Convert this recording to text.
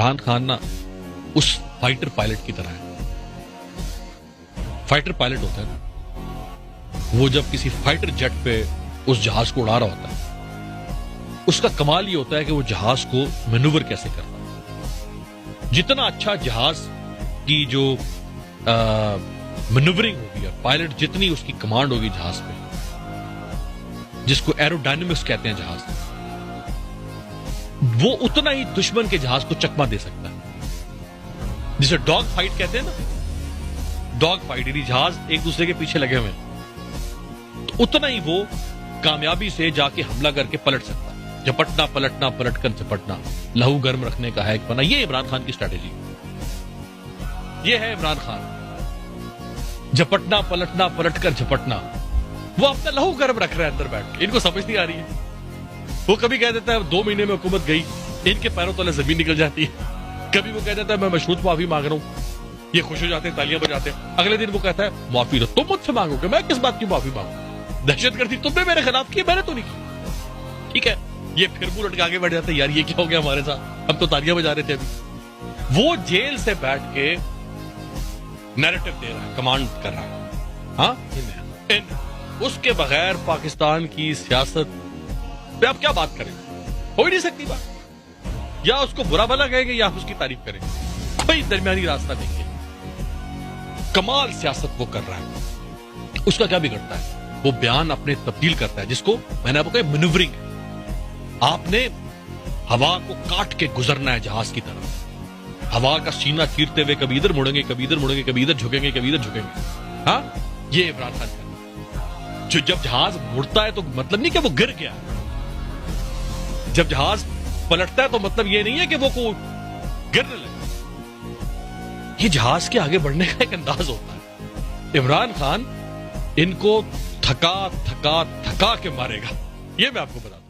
इमरान खान ना उस fighter pilot की तरह है। फाइटर पायलट होता है ना, वो जब किसी फाइटर जेट पे उस जहाज को उड़ा रहा होता है, उसका कमाल ये होता है कि वो जहाज को मैनूवर कैसे करता है। जितना अच्छा जहाज की जो मैनूवरिंग होगी और पायलट जितनी उसकी कमांड होगी जहाज पे, जिसको एरोडायनेमिक्स कहते हैं जहाज, वो उतना ही दुश्मन के जहाज को चकमा दे सकता है। जिसे डॉग फाइट कहते हैं ना, डॉग फाइट यानी जहाज एक दूसरे के पीछे लगे हुए हैं, तो उतना ही वो कामयाबी से जाके हमला करके पलट सकता है। झपटना पलटना, पलट कर झपटना, लहू गर्म रखने का है एक बना। ये इमरान खान की स्ट्रैटेजी, ये है इमरान खान। झपटना पलटना, पलट कर झपटना। वो अपना लहू गर्म रख रहा है अंदर बैठ के, इनको समझ नहीं आ रही है। वो कभी कह देता है 2 महीने में हुकूमत गई, इनके पैरों तले जमीन निकल जाती है। कभी वो कह देता है मैं मशरूत माफी मांग रहा हूं, ये खुश हो जाते हैं, तालियां बजाते हैं। अगले दिन वो कहता है माफी तो तुम मुझसे मांगोगे, मैं किस बात की माफी मांगू, दहशतगर्दी तुमने मेरे खिलाफ की, मैंने तो नहीं की। ठीक है, ये फिर मुंह लटका के बैठ जाते हैं, यार ये क्या हो गया हमारे साथ, हम तो तालियां बजा रहे थे अभी। वो जेल से बैठ के नैरेटिव दे रहा है, कमांड कर रहा है। हाँ, उसके बगैर पाकिस्तान की सियासत पे आप क्या बात करें, हो ही नहीं सकती बात। या उसको बुरा भला कहेंगे या उसकी तारीफ करेंगे, कोई दरमियानी रास्ता नहीं है। कमाल सियासत वो कर रहा है। उसका क्या बिगड़ता है, वो बयान अपने तब्दील करता है, जिसको मैंने आपको कहा मैनूवरिंग है। आपने हवा को काट के गुजरना है जहाज की तरफ, हवा का सीना चीरते हुए कभी इधर मुड़ेंगे, कभी इधर मुड़ेंगे, कभी इधर झुकेंगे, कभी इधर झुकेंगे। हाँ, ये इमरान खान का जो जब जहाज मुड़ता है तो मतलब नहीं कि वो गिर गया, जब जहाज पलटता है तो मतलब ये नहीं है कि वो को गिरने लगे। ये जहाज के आगे बढ़ने का एक अंदाज होता है। इमरान खान इनको थका थका थका के मारेगा, ये मैं आपको बता दूं।